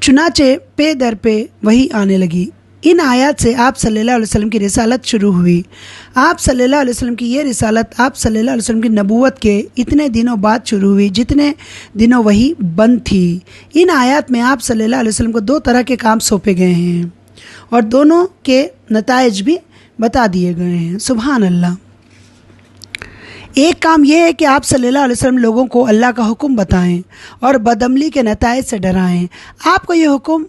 चुनाचे पे दर पे वही आने लगी। इन आयत से आप सल्लल्लाहु अलैहि वसल्लम की रिसालत शुरू हुई। आप सल्लल्लाहु अलैहि वसल्लम की ये रिसालत आप सल्लल्लाहु अलैहि वसल्लम की नबूवत के इतने दिनों बाद शुरू हुई जितने दिनों वही बंद थी। इन आयत में आप सल्लल्लाहु अलैहि वसल्लम को दो तरह के काम सौंपे गए हैं और दोनों के नताइज भी बता दिए गए हैं। सुभान अल्लाह। एक काम यह है कि आप सल्लल्लाहु अलैहि वसल्लम लोगों को अल्लाह का हुक्म बताएं और बदअमली के नताइज से डराएं। आपको ये हुक्म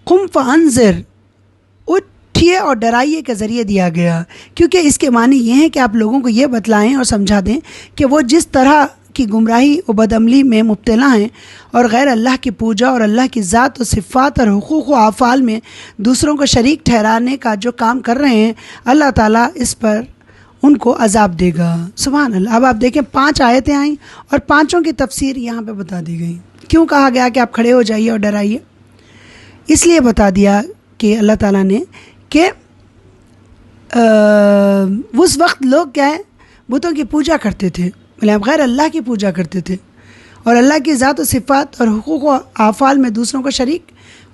कुम फ़अंज़िर, उठिए और डराइए के ज़रिए दिया गया, क्योंकि इसके मानी ये हैं कि आप लोगों को ये बतलाएं और समझा दें कि वो जिस तरह की गुमराही और बदअमली में मुब्तला हैं और गैर अल्लाह की पूजा और अल्लाह की ज़ात और सिफ़ात और हुकूक़ व आफ़ाल में दूसरों को शरीक ठहराने का जो काम कर रहे हैं, अल्लाह ताला इस पर उनको अज़ाब देगा। सुभान अल्लाह। अब आप देखें 5 आयतें आई और पाँचों की तफसीर यहाँ पे बता दी गई। क्यों कहा गया कि आप खड़े हो जाइए और डराइए? इसलिए बता दिया कि अल्लाह ताला ने कि उस वक्त लोग क्या है, बुतों की पूजा करते थे, मतलब गैर अल्लाह की पूजा करते थे और अल्लाह की ज़ात और सिफ़ात और हुकूक़ व आफ़ाल में दूसरों को शरीक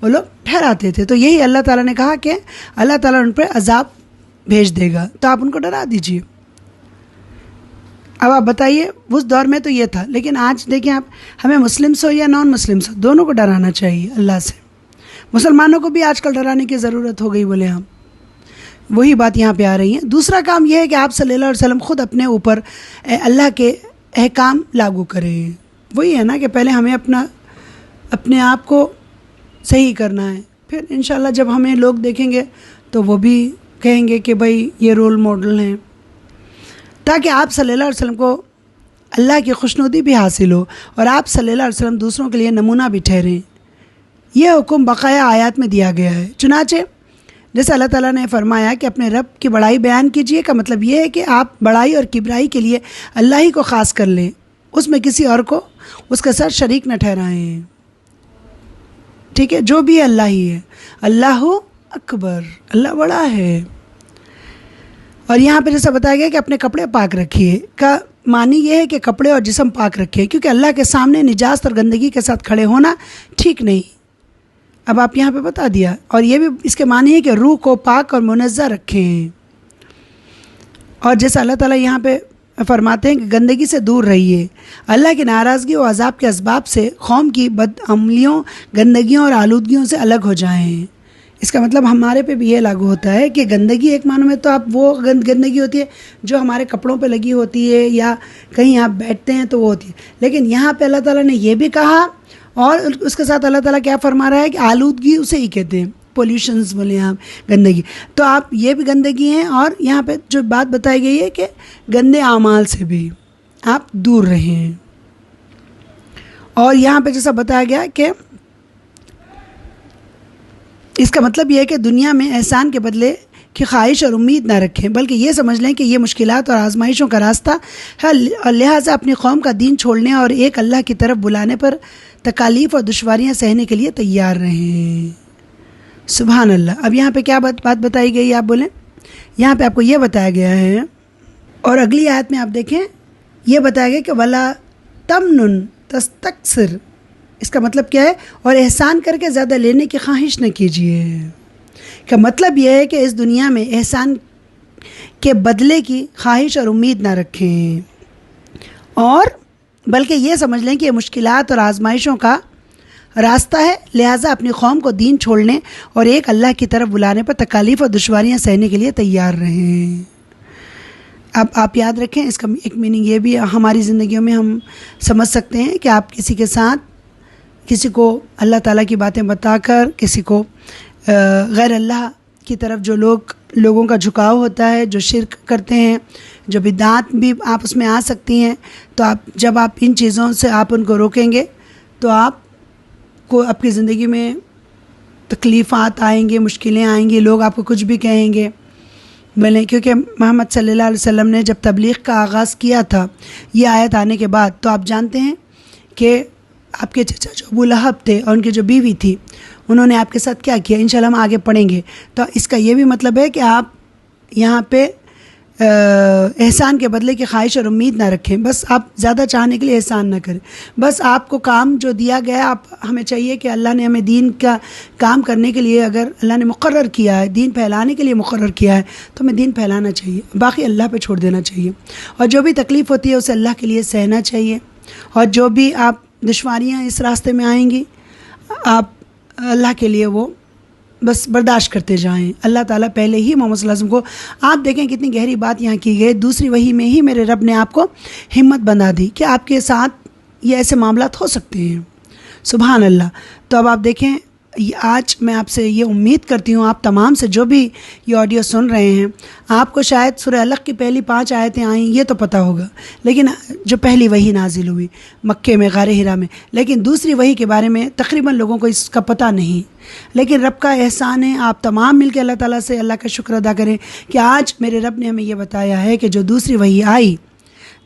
वो लोग ठहराते थे। तो यही अल्लाह ताला ने कहा कि अल्लाह ताला उन पर अज़ाब भेज देगा, तो आप उनको डरा दीजिए। अब आप बताइए, उस दौर में तो ये था, लेकिन आज देखें आप, हमें मुस्लिम्स हो या नॉन मुस्लिम्स हो, दोनों को डराना चाहिए अल्लाह से। मुसलमानों को भी आजकल डराने की ज़रूरत हो गई बोले हम, वही बात यहाँ पे आ रही है। दूसरा काम यह है कि आप सल्लल्लाहु अलैहि वसल्लम ख़ुद अपने ऊपर अल्लाह के अहकाम लागू करें। वही है ना कि पहले हमें अपने आप को सही करना है, फिर इंशाल्लाह जब हमें लोग देखेंगे तो वो भी कहेंगे कि भाई ये रोल मॉडल हैं, ताकि आप सल्लल्लाहु अलैहि वसल्लम को अल्लाह की खुशनुदी भी हासिल हो और आप सल्लल्लाहु अलैहि वसल्लम दूसरों के लिए नमूना भी ठहरें। यह हुक्म बकाया आयत में दिया गया है। चुनाचे जैसे अल्लाह ताला ने फरमाया कि अपने रब की बड़ाई बयान कीजिए, का मतलब ये है कि आप बड़ाई और किबराई के लिए अल्लाह ही को ख़ास कर लें, उसमें किसी और को उसके साथ शरीक न ठहराएं। ठीक है, जो भी अल्लाह ही है, अल्लाह अकबर, अल्लाह बड़ा है। और यहाँ पे जैसा बताया गया कि अपने कपड़े पाक रखिए, का मानी ये है कि कपड़े और जिस्म पाक रखिए, क्योंकि अल्लाह के सामने निजास्त और गंदगी के साथ खड़े होना ठीक नहीं। अब आप यहाँ पे बता दिया। और ये भी इसके मानी है कि रूह को पाक और मुनज़्ज़ा रखें। और जैसा अल्लाह ताला यहाँ पे फरमाते हैं कि गंदगी से दूर रहिए, अल्लाह की नाराज़गी और अज़ाब के असबाब से कौम की बदअमलियों, गंदगियों और आलूदगियों से अलग हो जाएं। इसका मतलब हमारे पे भी ये लागू होता है कि गंदगी एक मानो में तो आप वो गंदगी होती है जो हमारे कपड़ों पे लगी होती है या कहीं आप बैठते हैं तो वो होती है, लेकिन यहाँ पे अल्लाह ताला ने ये भी कहा और उसके साथ अल्लाह ताला क्या फरमा रहा है कि आलूदगी उसे ही कहते हैं, पोल्यूशंस बोले आप, गंदगी। तो आप ये भी गंदगी हैं और यहाँ पे जो बात बताई गई है कि गंदे आमाल से भी आप दूर रहें। और यहाँ पे जैसा बताया गया कि इसका मतलब यह है कि दुनिया में एहसान के बदले की ख्वाहिश और उम्मीद ना रखें, बल्कि ये समझ लें कि ये मुश्किलात और आजमाइशों का रास्ता है और लिहाजा अपनी कौम का दीन छोड़ने और एक अल्लाह की तरफ बुलाने पर तकालीफ और दुश्वारियाँ सहने के लिए तैयार रहें। सुभान अल्लाह। अब यहाँ पे क्या बात बताई गई, आप बोलें? यहाँ पे आपको ये बताया गया है और अगली आयत में आप देखें ये बताया गया कि वला तमनुन तस्तक्सिर, इसका मतलब क्या है? और एहसान करके ज़्यादा लेने की ख्वाहिश न कीजिए। का मतलब यह है कि इस दुनिया में एहसान के बदले की ख्वाहिश और उम्मीद ना रखें, और बल्कि ये समझ लें कि ये मुश्किलात और आजमाइशों का रास्ता है, लिहाजा अपनी कौम को दीन छोड़ने और एक अल्लाह की तरफ बुलाने पर तकालीफ और दुश्वारियाँ सहने के लिए तैयार रहें। अब आप याद रखें, इसका एक मीनिंग ये भी हमारी ज़िंदगियों में हम समझ सकते हैं कि आप किसी के साथ किसी को अल्लाह ताला की बातें बताकर, किसी को गैर अल्लाह की तरफ जो लोगों का झुकाव होता है, जो शिर्क करते हैं, जो बिदात भी आप उसमें आ सकती हैं, तो जब आप इन चीज़ों से आप उनको रोकेंगे तो आपको आपकी ज़िंदगी में तकलीफ़ात आएंगे, मुश्किलें आएंगी, लोग आपको कुछ भी कहेंगे बोले। क्योंकि मोहम्मद सल्लल्लाहु अलैहि वसल्लम ने जब तबलीग़ का आगाज़ किया था ये आयत आने के बाद, तो आप जानते हैं कि आपके चचा जो अबू लहब थे और उनकी जो बीवी थी, उन्होंने आपके साथ क्या किया, इंशाल्लाह हम आगे पढ़ेंगे। तो इसका ये भी मतलब है कि आप यहाँ पे एहसान के बदले की ख्वाहिश और उम्मीद ना रखें। बस आप ज़्यादा चाहने के लिए एहसान ना करें। बस आपको काम जो दिया गया, आप हमें चाहिए कि अल्लाह ने हमें दीन का काम करने के लिए, अगर अल्लाह ने मुकर्रर किया है, दीन फैलाने के लिए मुकर्रर किया है, तो हमें दीन फैलाना चाहिए, बाकी अल्लाह पे छोड़ देना चाहिए। और जो भी तकलीफ़ होती है उसे अल्लाह के लिए सहना चाहिए। और जो भी आप दुश्वारियाँ इस रास्ते में आएंगी, आप अल्लाह के लिए वो बस बर्दाश्त करते जाएं। अल्लाह ताला पहले ही मोहम्मद सल्लल्लाहु अलैहि वसल्लम को, आप देखें कितनी गहरी बात यहाँ की गई, दूसरी वही में ही मेरे रब ने आपको हिम्मत बंधा दी कि आपके साथ ये ऐसे मामलात हो सकते हैं। सुभान अल्लाह। तो अब आप देखें, आज मैं आपसे ये उम्मीद करती हूँ, आप तमाम से जो भी ये ऑडियो सुन रहे हैं, आपको शायद सूरह अलग की पहली 5 आयतें आई ये तो पता होगा, लेकिन जो पहली वही नाजिल हुई मक्के में गारे हिरा में, लेकिन दूसरी वही के बारे में तकरीबन लोगों को इसका पता नहीं। लेकिन रब का एहसान है, आप तमाम मिल के अल्लाह ताला से अल्लाह का शुक्र अदा करें कि आज मेरे रब ने हमें ये बताया है कि जो दूसरी वही आई,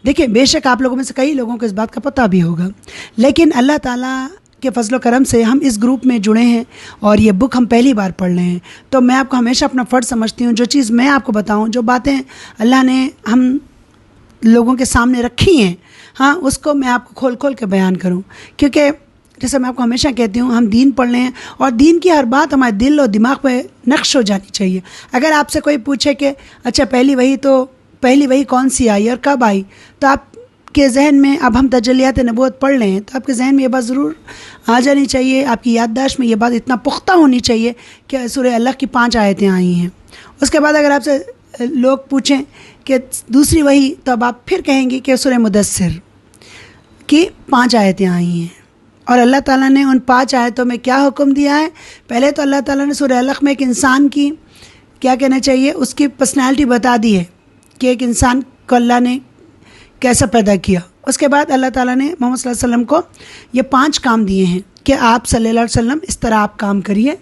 देखिए बेशक आप लोगों में से कई लोगों को इस बात का पता भी होगा, लेकिन अल्लाह ताला के फजलो करम से हम इस ग्रुप में जुड़े हैं और ये बुक हम पहली बार पढ़ रहे हैं। तो मैं आपको हमेशा अपना फ़र्ज़ समझती हूँ, जो चीज़ मैं आपको बताऊँ, जो बातें अल्लाह ने हम लोगों के सामने रखी हैं, हाँ, उसको मैं आपको खोल खोल के बयान करूँ। क्योंकि जैसे मैं आपको हमेशा कहती हूँ, हम दीन पढ़ रहे हैं और दीन की हर बात हमारे दिल और दिमाग पे नक्श हो जानी चाहिए। अगर आपसे कोई पूछे कि अच्छा पहली वही कौन सी आई और कब आई, तो आप के जहन में, अब हम तजल्लियात नबूवत पढ़ लें तो आपके जहन में ये बात ज़रूर आ जानी चाहिए, आपकी याददाश्त में ये बात इतना पुख्ता होनी चाहिए कि सूरह अलग की 5 आयतें आई हैं। उसके बाद अगर आपसे लोग पूछें कि दूसरी वही, तो अब आप फिर कहेंगे कि सूरह मुदस्सिर की 5 आयतें आई हैं। और अल्लाह ताला ने उन 5 आयतों में क्या हुक्म दिया है? पहले तो अल्लाह ताला ने सूरह अलग में एक इंसान की, क्या कहना चाहिए, उसकी पर्सनैलिटी बता दी है कि एक इंसान को अल्लाह ने कैसा पैदा किया। उसके बाद अल्लाह ताला ने मोहम्मद सल्लल्लाहु अलैहि वसल्लम को ये 5 काम दिए हैं कि आप सल्लल्लाहु अलैहि वसल्लम इस तरह आप काम करिए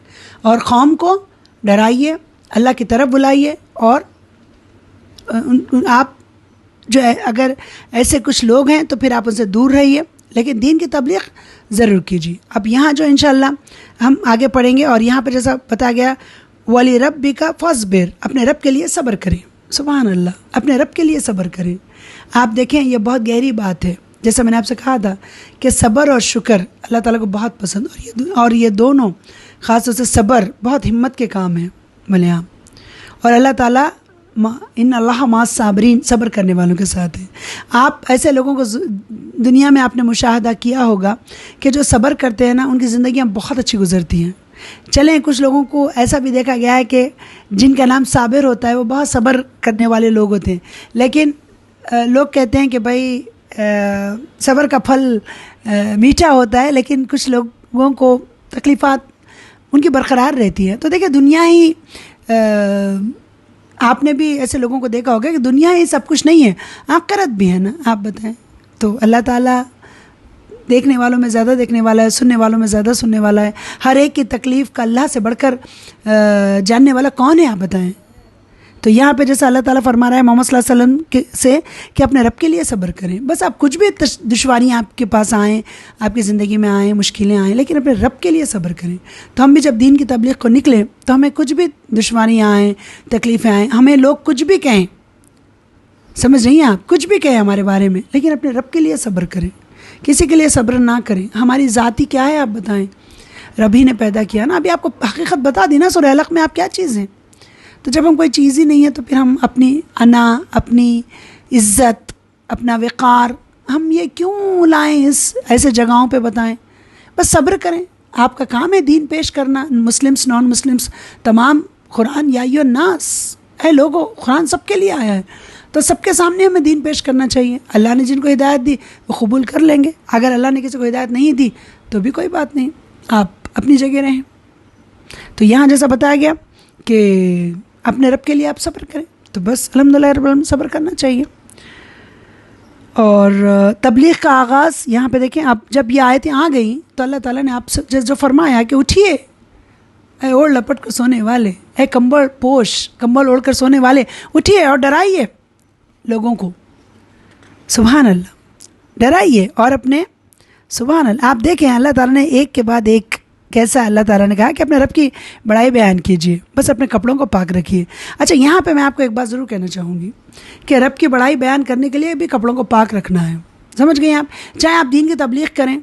और कौम को डराइए, अल्लाह की तरफ बुलाइए, और आप जो है अगर ऐसे कुछ लोग हैं तो फिर आप उनसे दूर रहिए, लेकिन दीन की तबलीग ज़रूर कीजिए। अब यहाँ जो इंशाअल्लाह हम आगे पढ़ेंगे, और यहाँ पर जैसा बताया गया, वली रब्बिका फस्बिर, अपने रब के लिए सब्र करें। सुभान अल्लाह, अपने रब के लिए सब्र करें। आप देखें ये बहुत गहरी बात है, जैसा मैंने आपसे कहा था कि सब्र और शुक्र अल्लाह ताला को बहुत पसंद, और ये दोनों ख़ास तौर से सब्र बहुत हिम्मत के काम है मलयाम। और अल्लाह ताला इन अल्लाह मा साबरीन, सब्र करने वालों के साथ है। आप ऐसे लोगों को दुनिया में आपने मुशाहदा किया होगा कि जो सब्र करते हैं ना, उनकी ज़िंदगियाँ बहुत अच्छी गुजरती हैं। चलें, कुछ लोगों को ऐसा भी देखा गया है कि जिनका नाम साबिर होता है वो बहुत सब्र करने वाले लोग होते हैं, लेकिन लोग कहते हैं कि भाई सब्र का फल मीठा होता है, लेकिन कुछ लोगों को तकलीफ़ात उनकी बरकरार रहती है। तो देखिए, दुनिया ही आपने भी ऐसे लोगों को देखा होगा कि दुनिया ही सब कुछ नहीं है, आखिरत भी है ना, आप बताएं। तो अल्लाह ताला देखने वालों में ज़्यादा देखने वाला है, सुनने वालों में ज़्यादा सुनने वाला है। हर एक की तकलीफ़ का अल्लाह से बढ़कर जानने वाला कौन है, आप बताएं। तो यहाँ पे जैसा अल्लाह ताला फरमा रहा है मोहम्मद सल्लल्लाहु अलैहि वसल्लम से कि अपने रब के लिए सब्र करें। बस आप कुछ भी दुश्वारियाँ आपके पास आएँ, आपकी ज़िंदगी में आएँ, मुश्किलें आएँ, लेकिन अपने रब के लिए सब्र करें। तो हम भी जब दीन की तबलीग को निकलें तो हमें कुछ भी दुश्वारियाँ आएँ, तकलीफ़ें आएँ, हमें लोग कुछ भी कहें, समझ रही हैं आप, कुछ भी कहें हमारे बारे में, लेकिन अपने रब के लिए सब्र करें, किसी के लिए सब्र ना करें। हमारी ज़ाती क्या है आप बताएं, रब ही ने पैदा किया ना। अभी आपको हकीकत बता दी ना सूरह अलग में आप क्या चीज़ हैं। तो जब हम कोई चीज़ ही नहीं है तो फिर हम अपनी अना, अपनी इज़्ज़त, अपना वक़ार, हम ये क्यों लाएं इस ऐसे जगहों पे, बताएं। बस सब्र करें, आपका काम है दीन पेश करना, मुस्लिम्स नॉन मुस्लिम्स तमाम। कुरान या अय्युहन नास है लोगों, कुरान सबके लिए आया है, तो सबके सामने हमें दीन पेश करना चाहिए। अल्लाह ने जिनको हिदायत दी वो कबूल कर लेंगे, अगर अल्लाह ने किसी को हिदायत नहीं दी तो भी कोई बात नहीं, आप अपनी जगह रहें। तो यहाँ जैसा बताया गया कि अपने रब के लिए आप सब्र करें, तो बस अल्हम्दुलिल्लाह रब्बिल आलमीन सब्र करना चाहिए। और तबलीग का आगाज़ यहाँ पे देखें, आप जब ये आयतें आ गई तो अल्लाह ताला ने आपसे जो फरमाया कि उठिए ऐ ओढ़ लपट कर सोने वाले, ऐ कंबल पोश, कंबल ओढ़ कर सोने वाले, उठिए और डराइए लोगों को। सुभान अल्लाह, डराइए और अपने, सुभान अल्लाह। आप देखें अल्लाह ताला ने एक के बाद एक कैसा अल्लाह ताला ने कहा कि अपने रब की बड़ाई बयान कीजिए, बस अपने कपड़ों को पाक रखिए। अच्छा, यहाँ पे मैं आपको एक बात ज़रूर कहना चाहूँगी कि रब की बड़ाई बयान करने के लिए भी कपड़ों को पाक रखना है। समझ गए आप? चाहे आप दीन की तबलीग करें,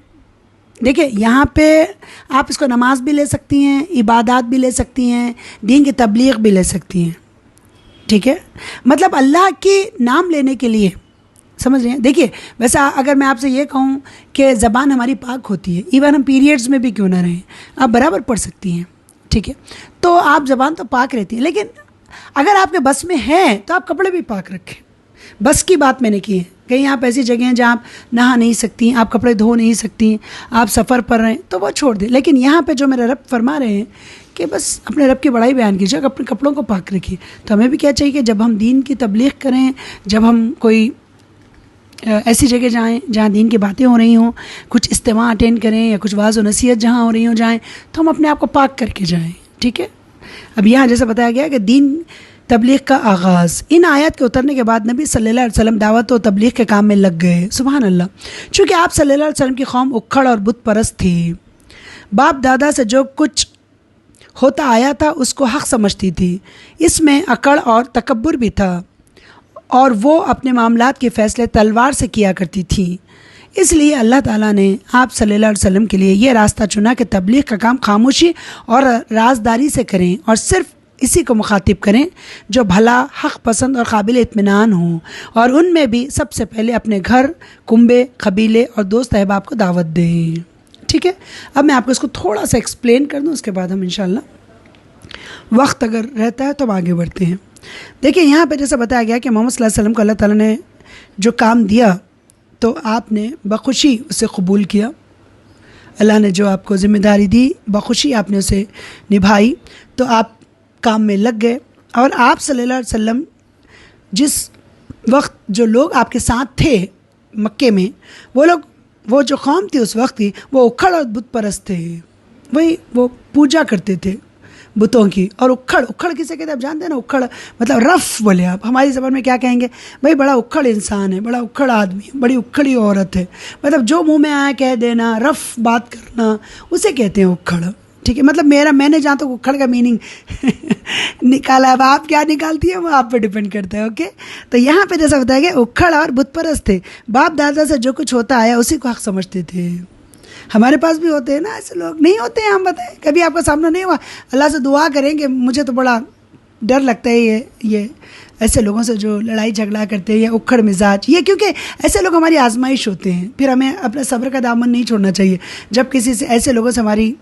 देखिए यहाँ पे आप इसको नमाज भी ले सकती हैं, इबादत भी ले सकती हैं, दीन की तबलीग भी ले सकती हैं, ठीक है। मतलब अल्लाह के नाम लेने के लिए, समझ रहे हैं? देखिए वैसा अगर मैं आपसे ये कहूँ कि ज़बान हमारी पाक होती है, इवन हम पीरियड्स में भी क्यों ना रहें, आप बराबर पढ़ सकती हैं, ठीक है। तो आप ज़बान तो पाक रहती है, लेकिन अगर आपके बस में है तो आप कपड़े भी पाक रखें। बस की बात मैंने की है। कहीं आप ऐसी जगह हैं जहाँ आप नहा नहीं सकती, आप कपड़े धो नहीं सकती, आप सफ़र पर रहें तो वो छोड़ दें। लेकिन यहाँ पे जो मेरे रब फरमा रहे हैं कि बस अपने रब की बड़ाई बयान कीजिए, अपने कपड़ों को पाक रखिए। तो हमें भी क्या चाहिए कि जब हम दीन की तबलीग करें, जब हम कोई ऐसी जगह जाएं जहाँ दीन की बातें हो रही हों, कुछ इज्तिमा अटेंड करें या कुछ वाज़ व नसीहत जहाँ हो रही हो जाएं, तो हम अपने आप को पाक करके जाएं, ठीक है। अब यहाँ जैसे बताया गया कि दीन तबलीग का आगाज़, इन आयत के उतरने के बाद नबी सल्लल्लाहु अलैहि वसल्लम दावत और तबलीग के काम में लग गए। सुभान अल्लाह। चूँकि आप सल्लल्लाहु अलैहि वसल्लम की कौम उक्खड़ और बुत परस्त थी, बाप दादा से जो कुछ होता आया था उसको हक़ समझती थी, इसमें अकड़ और तकब्बुर भी था, और वो अपने मामलात के फ़ैसले तलवार से किया करती थी। इसलिए अल्लाह ताला ने आप सल्लल्लाहु अलैहि वसल्लम के लिए ये रास्ता चुना कि तबलीग का काम खामोशी और राजदारी से करें, और सिर्फ़ इसी को मुखातिब करें जो भला, हक़ पसंद और काबिल इत्मीनान हो, और उनमें भी सबसे पहले अपने घर, कुंबे, कबीले और दोस्त अहबाब को दावत दें, ठीक है। अब मैं आपको इसको थोड़ा सा एक्सप्लेन कर दूँ, उसके बाद हम इंशाअल्लाह वक्त अगर रहता है तो हम आगे बढ़ते हैं। देखिए यहाँ पे जैसा बताया गया कि मोहम्मद सल्लल्लाहु अलैहि वसल्लम को अल्लाह ताला ने जो काम दिया तो आपने बखुशी उसे कबूल किया। अल्लाह ने जो आपको ज़िम्मेदारी दी बखुशी आपने उसे निभाई, तो आप काम में लग गए। और आप सल्लल्लाहु अलैहि वसल्लम जिस वक्त जो लोग आपके साथ थे मक्के में, वो जो कौम थी उस वक्त की, वो उखड़ और बुत परस्त थे। वही वो पूजा करते थे बुतों की। और उखड़ किसे कहते हैं आप जानते हैं ना? उखड़ मतलब रफ़ बोले आप, हमारी ज़बान में क्या कहेंगे, भाई बड़ा उखड़ इंसान है, बड़ा उखड़ आदमी है, बड़ी उखड़ी औरत है, मतलब जो मुंह में आया कह देना, रफ़ बात करना, उसे कहते हैं उखड़, ठीक है। मतलब मैंने जहाँ तक उखड़ का मीनिंग निकाला, अब आप क्या निकालती है वो आप पे डिपेंड करता है, ओके। तो यहाँ पे जैसा बताया गया उखड़ और बुत परस्त थे, बाप दादा से जो कुछ होता आया उसी को हक़ समझते थे। हमारे पास भी होते हैं ना ऐसे लोग, नहीं होते हैं? हम बताएं, कभी आपका सामना नहीं हुआ? अल्लाह से दुआ करेंगे, मुझे तो बड़ा डर लगता है ये ऐसे लोगों से जो लड़ाई झगड़ा करते हैं या उखड़ मिजाज, ये क्योंकि ऐसे लोग हमारी आजमाइश होते हैं। फिर हमें अपने सब्र का दामन नहीं छोड़ना चाहिए जब किसी से ऐसे लोगों से हमारी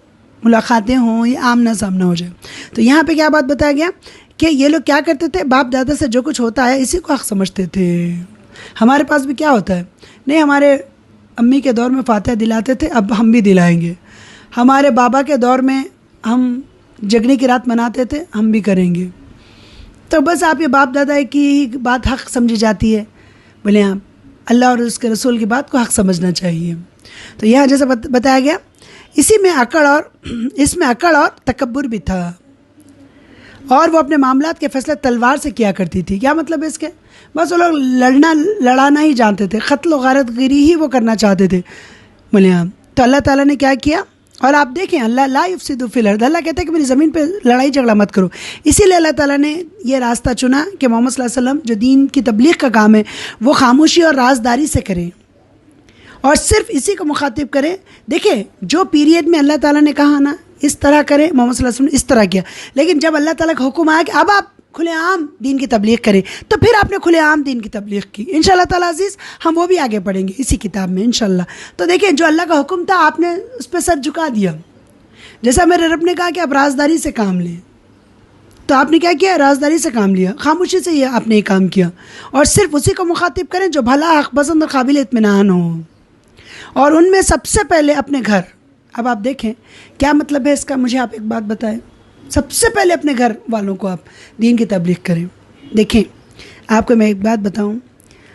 मुलाकातें हों या आमना सामना हो जाए। तो यहाँ पे क्या बात बताया गया कि ये लोग क्या करते थे, बाप दादा से जो कुछ होता है इसी को हक़ समझते थे। हमारे पास भी क्या होता है, नहीं हमारे अम्मी के दौर में फातिहा दिलाते थे, अब हम भी दिलाएंगे। हमारे बाबा के दौर में हम जगने की रात मनाते थे, हम भी करेंगे। तो बस आप ये बाप दादा की बात हक़ समझी जाती है, बोले आप अल्लाह और उसके रसूल की बात को हक़ समझना चाहिए। तो यहाँ जैसा बताया गया, इसमें अकड़ और तकब्बुर भी था, और वो अपने मामलात के फैसले तलवार से किया करती थी। क्या मतलब है इसके? बस वो लोग लड़ाना ही जानते थे, क़त्ल व गारतगिरी ही वो करना चाहते थे, बोले हम। तो अल्लाह ताला ने क्या किया, और आप देखें अल्लाह ला युफ़सिदु फ़िल अर्ज़, अल्लाह कहते हैं कि मेरी ज़मीन पे लड़ाई झगड़ा मत करो। इसीलिए अल्लाह ताला ने ये रास्ता चुना कि मोहम्मद सल्लल्लाहु अलैहि वसल्लम जो दीन की तबलीग का काम है वो खामोशी और राजदारी से करें, और सिर्फ इसी को मुखातिब करें। देखिए जो पीरियड में अल्लाह ताला ने कहा ना इस तरह करें, मोहम्मद सल्लल्लाहु अलैहि वसल्लम इस तरह किया, लेकिन जब अल्लाह ताला का हुक्म आया कि अब आप खुलेआम दीन की तबलीग करें, तो फिर आपने खुलेआम दीन की तबलीग की। इंशाअल्लाह ताला अज़ीज़ हम वो भी आगे पढ़ेंगे इसी किताब में इंशाअल्लाह। तो देखिए जो अल्लाह का हुक्म था आपने उस पर सर झुका दिया। जैसा मेरे रब ने कहा कि आप राजदारी से काम लें, तो आपने क्या किया, राजदारी से काम लिया, खामोशी से ये आपने ये काम किया, और सिर्फ उसी को मुखातिब करें जो भला, हक़ पसंद और काबिल इत्मीनान हो, और उनमें सबसे पहले अपने घर। अब आप देखें क्या मतलब है इसका, मुझे आप एक बात बताएं। सबसे पहले अपने घर वालों को आप दीन की तबलीग करें। देखें आपको मैं एक बात बताऊं,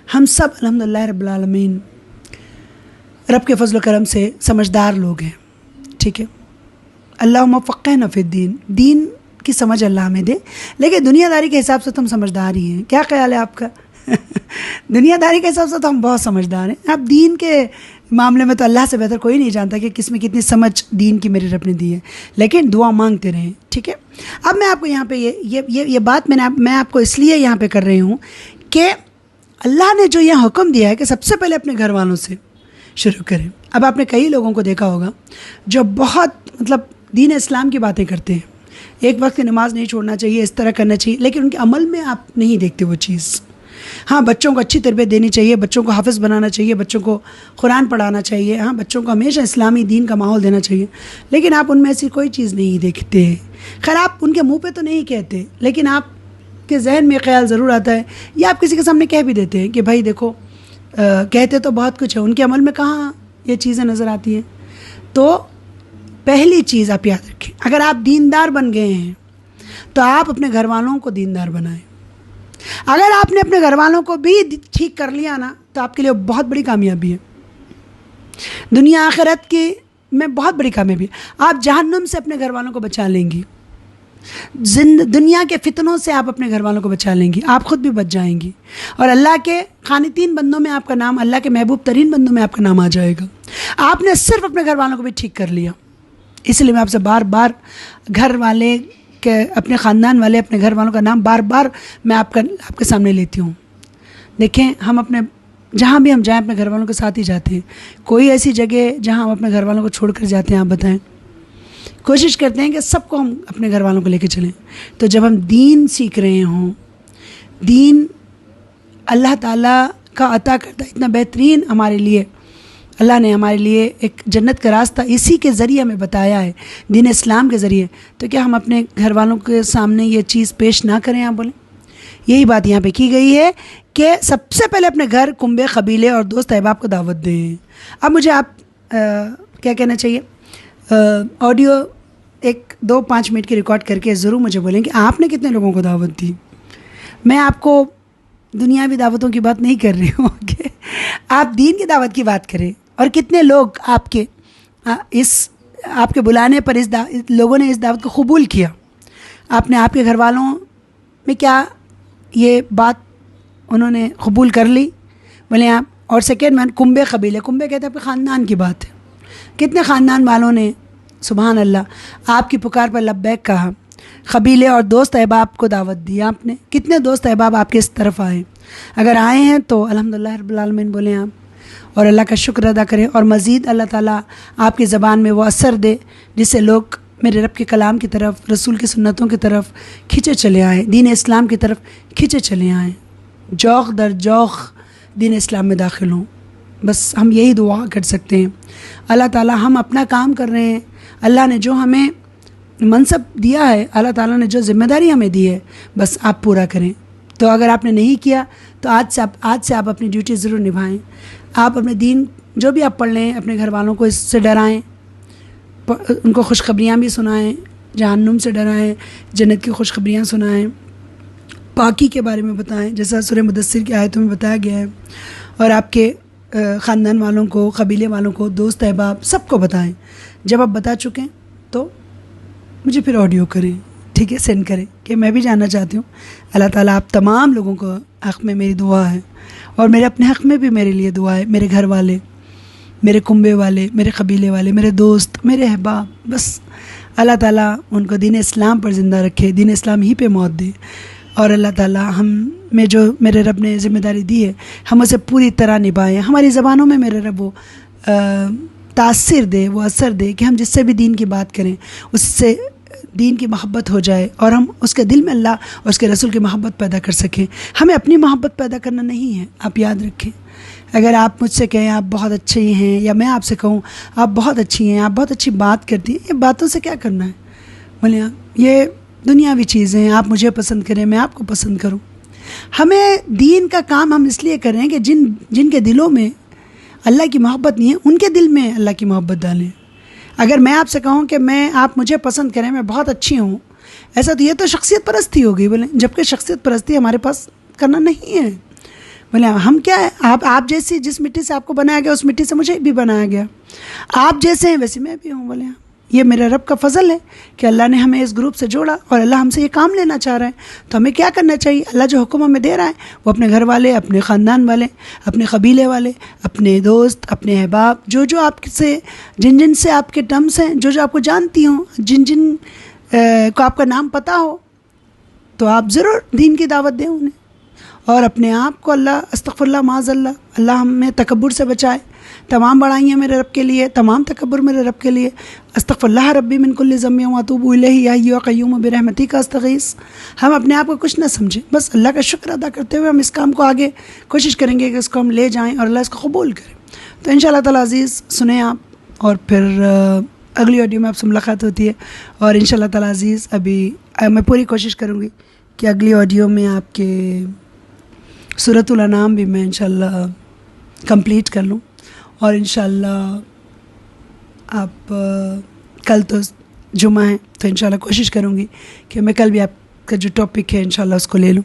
हम सब अल्हम्दुलिल्लाह रब्बिल आलमीन रब के फजल करम से समझदार लोग हैं, ठीक है। अल्लाहुम्मा फ़क़्हिना फ़िद्दीन, दीन की समझ अल्लाह हमें दे। लेकिन दुनियादारी के हिसाब से तो हम समझदार ही हैं। क्या ख्याल है आपका? दुनियादारी के हिसाब से तो हम बहुत समझदार हैं। आप दीन के मामले में तो अल्लाह से बेहतर कोई नहीं जानता कि किस में कितनी समझ दीन की मेरे रब ने दी है, लेकिन दुआ मांगते रहें, ठीक है। अब मैं आपको यहाँ पे ये बात मैं आपको इसलिए यहाँ पे कर रही हूँ कि अल्लाह ने जो यहाँ हुक्म दिया है कि सबसे पहले अपने घर वालों से शुरू करें। अब आपने कई लोगों को देखा होगा जो बहुत मतलब दीन इस्लाम की बातें करते हैं, एक वक्त की नमाज़ नहीं छोड़ना चाहिए, इस तरह करना चाहिए, लेकिन उनके अमल में आप नहीं देखते वो चीज़। हाँ, बच्चों को अच्छी तरबियत देनी चाहिए, बच्चों को हाफिज़ बनाना चाहिए, बच्चों को कुरान पढ़ाना चाहिए, हाँ, बच्चों को हमेशा इस्लामी दीन का माहौल देना चाहिए, लेकिन आप उनमें ऐसी कोई चीज़ नहीं देखते। खैर, आप उनके मुंह पे तो नहीं कहते, लेकिन आपके जहन में ख्याल ज़रूर आता है, या आप किसी के सामने कह भी देते हैं कि भाई देखो, कहते तो बहुत कुछ है, उनके अमल में कहाँ ये चीज़ें नज़र आती हैं। तो पहली चीज़ आप याद रखें, अगर आप दीनदार बन गए हैं तो आप अपने घर वालों को दीनदार बनाएं। अगर आपने अपने घर वालों को भी ठीक कर लिया ना, तो आपके लिए बहुत बड़ी कामयाबी है, दुनिया आखिरत की में बहुत बड़ी कामयाबी है। आप जहन्नुम से अपने घर वालों को बचा लेंगी, दुनिया के फितनों से आप अपने घर वालों को बचा लेंगी, आप खुद भी बच जाएंगी, और अल्लाह के खानितीन बंदों में आपका नाम, अल्लाह के महबूब तरीन बंदों में आपका नाम आ जाएगा। आपने सिर्फ अपने घर वालों को भी ठीक कर लिया। इसलिए मैं आपसे बार बार घर वाले के, अपने ख़ानदान वाले, अपने घर वालों का नाम बार बार मैं आपके सामने लेती हूँ। देखें, हम अपने जहाँ भी हम जाएं अपने घर वालों के साथ ही जाते हैं। कोई ऐसी जगह जहाँ हम अपने घर वालों को छोड़ कर जाते हैं, आप बताएं? कोशिश करते हैं कि सबको हम अपने घर वालों को लेकर चलें। तो जब हम दीन सीख रहे हों, दीन अल्लाह ताला का अता करता इतना बेहतरीन हमारे लिए, अल्लाह ने हमारे लिए एक जन्नत का रास्ता इसी के ज़रिए हमें बताया है, दीन इस्लाम के ज़रिए, तो क्या हम अपने घर वालों के सामने ये चीज़ पेश ना करें? आप बोलें, यही बात यहाँ पे की गई है कि सबसे पहले अपने घर, कुंबे, कबीले और दोस्त अहबाब को दावत दें। अब मुझे आप क्या कहना चाहिए, ऑडियो 1-2-5 मिनट की रिकॉर्ड करके ज़रूर मुझे बोलें कि आपने कितने लोगों को दावत दी। मैं आपको दुनियावी दावतों की बात नहीं कर रही हूँ कि आप दीन की दावत की बात करें, और कितने लोग आपके बुलाने पर लोगों ने इस दावत को कबूल किया। आपने आपके घर वालों में क्या ये बात उन्होंने कबूल कर ली? बोले आप। और सेकेंड मैन, कुंबे कबीले, कुंबे कहते हैं आपके ख़ानदान की बात है, कितने ख़ानदान वालों ने सुभान अल्लाह आपकी पुकार पर लब्बैक कहा? कबीले और दोस्त अहबाब को दावत दी आपने, कितने दोस्त अहबाब आपके इस तरफ आए? अगर आए हैं तो अल्हम्दुलिल्लाह रब्बिल आलमीन बोलें आप, और अल्लाह का शुक्र अदा करें, और मज़ीद अल्लाह ताला आपकी ज़बान में वो असर दे जिससे लोग मेरे रब के कलाम की तरफ, रसूल की सुन्नतों की तरफ खींचे चले आए, दीन इस्लाम की तरफ खींचे चले आए, जौक़ दर जौक़ दीन इस्लाम में दाखिल हों। बस हम यही दुआ कर सकते हैं। अल्लाह ताला, हम अपना काम कर रहे हैं, अल्लाह ने जो हमें मनसब दिया है, अल्लाह ताला ने जो ज़िम्मेदारी हमें दी है, बस आप पूरा करें। तो अगर आपने नहीं किया तो आज से आप अपनी ड्यूटी ज़रूर निभाएं। आप अपने दीन जो भी आप पढ़ लें, अपने घर वालों को इससे डराएं, उनको खुशखबरियाँ भी सुनाएं, जहन्नुम से डराएं, जन्नत की खुशखबरियाँ सुनाएं, पाकी के बारे में बताएं जैसा सूरह मुदस्सिर की आयतों में बताया गया है, और आपके ख़ानदान वालों को, कबीले वालों को, दोस्त अहबाब सबको बताएं। जब आप बता चुकें तो मुझे फिर ऑडियो करें, ठीक है, सेंड करें कि मैं भी जानना चाहती हूँ। अल्लाह ताला आप तमाम लोगों को हक़ में मेरी दुआ है, और मेरे अपने हक़ में भी मेरे लिए दुआ है। मेरे घर वाले, मेरे कुंबे वाले, मेरे कबीले वाले, मेरे दोस्त, मेरे अहबाब, बस अल्लाह ताला उनको दीन इस्लाम पर ज़िंदा रखे, दीन इस्लाम ही पे मौत दे, और अल्लाह ताला हम में जो मेरे रब ने ज़िम्मेदारी दी है हम उसे पूरी तरह निभाएं। हमारी ज़बानों में मेरे रब वो तासीर दे, वो असर दे कि हम जिससे भी दीन की बात करें उससे दीन की मोहब्बत हो जाए, और हम उसके दिल में अल्लाह और उसके रसूल की मोहब्बत पैदा कर सकें। हमें अपनी मोहब्बत पैदा करना नहीं है, आप याद रखें। अगर आप मुझसे कहें आप बहुत अच्छे हैं, या मैं आपसे कहूँ आप बहुत अच्छी हैं, आप बहुत अच्छी बात करती हैं, ये बातों से क्या करना है? बोले ये दुनियावी चीज़ें हैं, आप मुझे पसंद करें, मैं आपको पसंद करूँ। हमें दीन का काम हम इसलिए कर रहे हैं कि जिनके दिलों में अल्लाह की मोहब्बत नहीं है, उनके दिल में अल्लाह की मोहब्बत डालें। अगर मैं आपसे कहूँ कि आप मुझे पसंद करें, मैं बहुत अच्छी हूँ, ऐसा तो ये तो शख्सियत परस्ती होगी। बोले जबकि शख्सियत परस्ती हमारे पास करना नहीं है। बोले हम क्या है, आप जैसी, जिस मिट्टी से आपको बनाया गया उस मिट्टी से मुझे भी बनाया गया, आप जैसे हैं वैसे मैं भी हूँ। बोले ये मेरे रब का फ़ज़ल है कि अल्लाह ने हमें इस ग्रुप से जोड़ा और अल्लाह हमसे ये काम लेना चाह रहा है। तो हमें क्या करना चाहिए? अल्लाह जो हुक्म हमें दे रहा है वो अपने घर वाले, अपने ख़ानदान वाले, अपने क़बीले वाले, अपने दोस्त, अपने अहबाब, जो जो आपसे जिन जिन से आपके टर्म्स हैं, जो जो आपको जानती हों, जिन जिन को आपका नाम पता हो, तो आप ज़रूर दीन की दावत दें उन्हें। और अपने आप को अल्लाह अस्तग़फ़िरुल्लाह माज़अल्लाह, अल्लाह हमें तकब्बुर से बचाए। तमाम बड़ाइयाँ मेरे रब के लिए, तमाम तकब्बुर मेरे रब के लिए। अस्तग़फ़िरुल्लाह रब्बी मिन कुल्लि ज़म्बिन व अतूबु इलैहि या हय्यु व क़य्यूम बिरहमतिका अस्तग़ीस। हम अपने आप को कुछ ना समझें, बस अल्लाह का शुक्र अदा करते हुए हम इस काम को आगे कोशिश करेंगे कि इसको हम ले जाएँ और अल्लाह इसको कबूल करे। तो इंशाअल्लाह ताला अज़ीज़ सुने आप, और फिर अगली ऑडियो में आपसे मुलाकात होती है। और इंशाअल्लाह ताला अज़ीज़ अभी मैं पूरी कोशिश करूँगी कि अगली ऑडियो में आपके सूरतुल अनाम भी मैं इंशाअल्लाह कंप्लीट कर लूँ। और इंशाअल्लाह आप कल तो जुमा है, तो इंशाअल्लाह कोशिश करूँगी कि मैं कल भी आपका जो टॉपिक है इंशाअल्लाह उसको ले लूँ।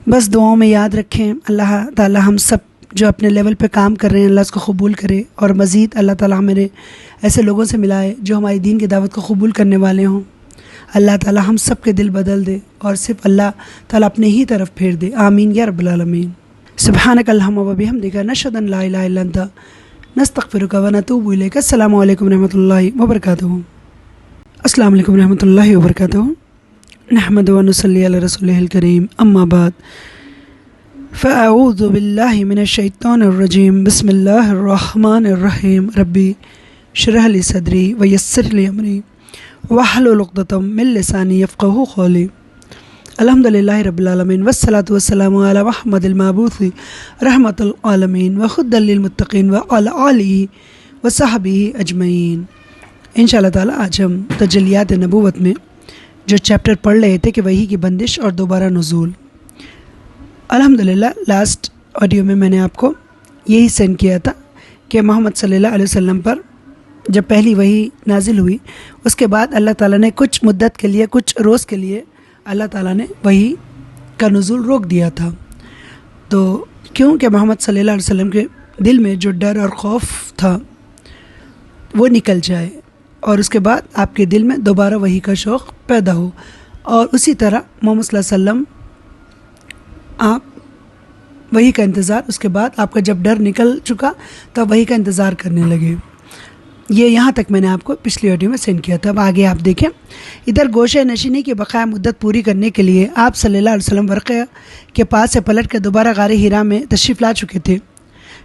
बस दुआओं में याद रखें, अल्लाह ताला हम सब जो अपने लेवल पे काम कर रहे हैं अल्लाह उसको कबूल करे, और मज़ीद अल्लाह ताला हमें ऐसे लोगों से मिलाए जो हमारी दीन की दावत को कबूल करने वाले हों। अल्लाह ताला हम सब के दिल बदल दे और सिर्फ अल्लाह ताला अपने ही तरफ फेर दे। आमीन या रब्बल आलमीन। सुब्हानक अल्लाहुम्मा व बिहम्दिका नशहदु अन ला इलाहा इल्ला अंता नस्तग़फिरुका व नतूबु इलैक। अस्सलामु अलैकुम रहमतुल्लाहि व बरकातुहू। अस्सलामु अलैकुम रहमतुल्लाहि व बरकातुहू। नहमदु व नुसल्ली अला रसूलिहिल करीम, अम्मा बाद। फ़अऊज़ु बिल्लाहि मिनश शैतानिर रजीम। बिस्मिल्लाहिर रहमानिर रहीम। रब्बी इश्रह ली सदरी व यस्सिर ली अमरी वहलुल उक़दतम मिन लिसानी यफ़क़हू क़ौली। अल्हम्दुलिल्लाहि रब्बिल आलमीन वस्सलातु वस्सलामु अला मुहम्मदिल मबऊसी रहमतुल आलमीन व हुद्दल लिल मुत्तक़ीन व अला आलिहि व सहबिही अजमईन। इंशाअल्लाह ताला आज हम तजल्लियात नबूवत में जो चैप्टर पढ़ रहे थे कि वही की बंदिश और दोबारा नुज़ूल। अल्हम्दुलिल्लाह लास्ट ऑडियो में मैंने आपको यही सेंड किया था कि मोहम्मद सल्लल्लाहु अलैहि वसल्लम पर जब पहली वही नाजिल हुई, उसके बाद अल्लाह ताला ने कुछ मुद्दत के लिए, कुछ रोज़ के लिए अल्लाह ताला ने वही का नुज़ूल रोक दिया था। तो क्योंकि मोहम्मद सल्लल्लाहु अलैहि वसल्लम के दिल में जो डर और खौफ था वो निकल जाए, और उसके बाद आपके दिल में दोबारा वही का शौक़ पैदा हो। और उसी तरह मोहम्मद सल्लल्लाहु अलैहि वसल्लम आप वही का इंतज़ार, उसके बाद आपका जब डर निकल चुका तब वही का इंतज़ार करने लगे। ये यहाँ तक मैंने आपको पिछली ऑडियो में सेंड किया था। अब आगे आप देखें, इधर गोशे नशीनी की बकाया मुद्दत पूरी करने के लिए आप सल्लल्लाहु अलैहि वसल्लम वर्क़ा के पास से पलट कर दोबारा गारे हिरा में तशरीफ़ ला चुके थे।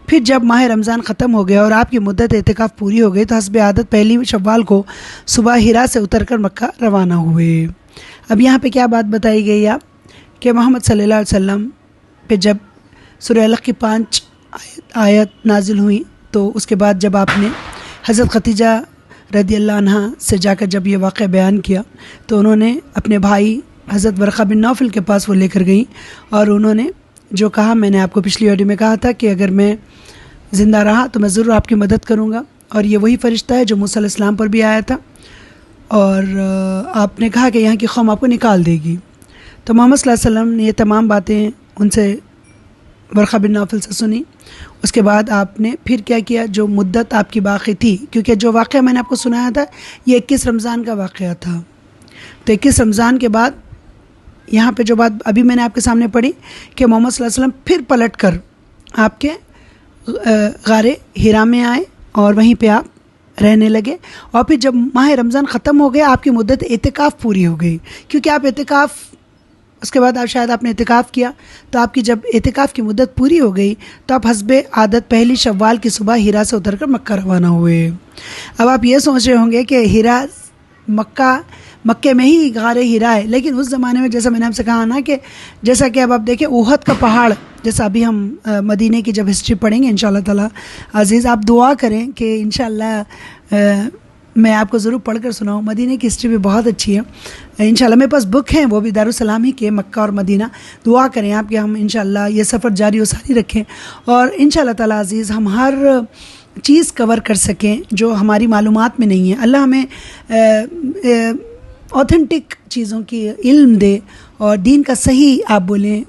फिर जब माह रमज़ान ख़त्म हो गया और आपकी मुद्दत एतिकाफ़ पूरी हो गई तो हस्ब आदत पहली शव्वाल को सुबह हिरा से उतर कर मक्का रवाना हुए। अब यहाँ पे क्या बात बताई गई आप कि मोहम्मद सल्लल्लाहु अलैहि वसल्लम पे जब सूरह अलक़ की 5 आयत नाजिल हुई, तो उसके बाद जब आपने हज़रत खतीजा रदियल्लाहु अन्हा से जाकर जब ये वाक़या बयान किया, तो उन्होंने अपने भाई हज़रत वर्क़ा बिन नौफ़ल के पास वो लेकर गई, और उन्होंने जो कहा, मैंने आपको पिछली ऑडियो में कहा था कि अगर मैं ज़िंदा रहा तो मैं ज़रूर आपकी मदद करूँगा। और ये वही फ़रिश्ता है जो मूसा अलैहिस्सलाम पर भी आया था, और आपने कहा कि यहाँ की कौम आपको निकाल देगी। तो मोहम्मद सल्लल्लाहु अलैहि वसल्लम ने ये तमाम बातें उनसे वर्क़ा बिन नौफ़ल से सुनी। उसके बाद आपने फिर क्या किया, जो मुद्दत आपकी बाकी थी, क्योंकि जो वाक़या मैंने आपको सुनाया था ये 21 रमज़ान का वाक़या था, तो 21 रमज़ान के बाद यहाँ पे जो बात अभी मैंने आपके सामने पढ़ी कि मोहम्मद सल्लल्लाहु अलैहि वसल्लम फिर पलट कर आपके गारे हिरा में आए और वहीं पे आप रहने लगे। और फिर जब माह रमज़ान ख़त्म हो गया, आपकी मुद्दत एतिकाफ़ पूरी हो गई, क्योंकि आप एतिकाफ़, उसके बाद आप शायद आपने एतिकाफ़ किया, तो आपकी जब एतिकाफ़ की मुद्दत पूरी हो गई तो आप हस्बे आदत पहली शव्वाल की सुबह हिरा से उतर कर मक्का रवाना हुए। अब आप ये सोच रहे होंगे कि हिरा मक्के में ही गारे हिरा है, लेकिन उस ज़माने में जैसा मैंने आपसे कहा ना कि जैसा कि अब आप देखें उहद का पहाड़, जैसा अभी हम मदीने की जब हिस्ट्री पढ़ेंगे इंशाअल्लाह ताला अज़ीज़, आप दुआ करें कि इंशाअल्लाह मैं आपको ज़रूर पढ़ कर सुनाऊँ। मदीने की हिस्ट्री भी बहुत अच्छी है इंशाअल्लाह, मेरे पास बुक हैं, वो भी दारुस्सलाम ही के, मक्का और मदीना। दुआ करें आप कि हम इंशाअल्लाह ये सफ़र जारी व सारी रखें और इंशाअल्लाह ताला अज़ीज़ हम हर चीज़ कवर कर सकें जो हमारी मालूमात में नहीं है। अल्लाह हमें ऑथेंटिक चीज़ों की इल्म दे और दीन का सही आप बोलें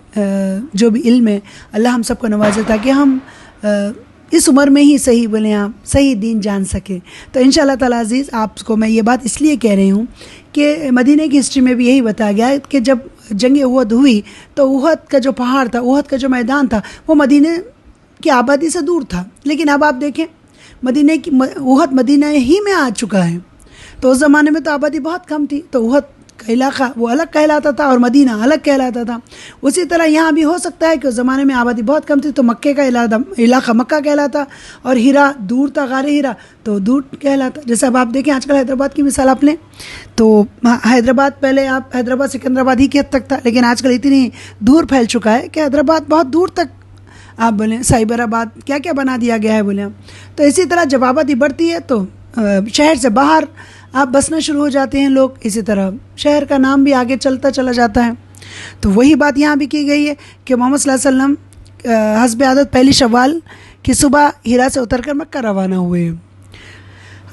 जो भी इल्म है, अल्लाह हम सबको नवाजे ताकि हम इस उम्र में ही सही बोले आप सही दीन जान सके। तो इंशाल्लाह ताला अज़ीज़ आपको मैं ये बात इसलिए कह रही हूँ कि मदीने की हिस्ट्री में भी यही बताया गया है कि जब जंग उहद हुई तो उहद का जो पहाड़ था, उहद का जो मैदान था, वो मदीने की आबादी से दूर था। लेकिन अब आप देखें मदीने की उहद मदीना ही में आ चुका है। तो उस ज़माने में तो आबादी बहुत कम थी, तो उहद का इलाका वो अलग कहलाता था और मदीना अलग कहलाता था। उसी तरह यहाँ भी हो सकता है कि उस ज़माने में आबादी बहुत कम थी, तो मक्के का इलाका मक्का कहलाता और हीरा दूर था, गारे हीरा तो दूर कहलाता। जैसे अब आप देखें आजकल हैदराबाद की मिसाल आप लें तो हैदराबाद पहले आप हैदराबाद सिकंदराबाद ही के हद तक था, लेकिन आजकल इतनी दूर फैल चुका है कि हैदराबाद बहुत दूर तक आप बोलें साइबराबाद क्या क्या बना दिया गया है बोले हम। तो इसी तरह जब आबादी बढ़ती है तो शहर से बाहर आप बसना शुरू हो जाते हैं लोग, इसी तरह शहर का नाम भी आगे चलता चला जाता है। तो वही बात यहाँ भी की गई है कि मोहम्मद सल्लल्लाहु अलैहि वसल्लम हस्ब आदत पहली शव्वाल की सुबह हीरा से उतरकर मक्का रवाना हुए।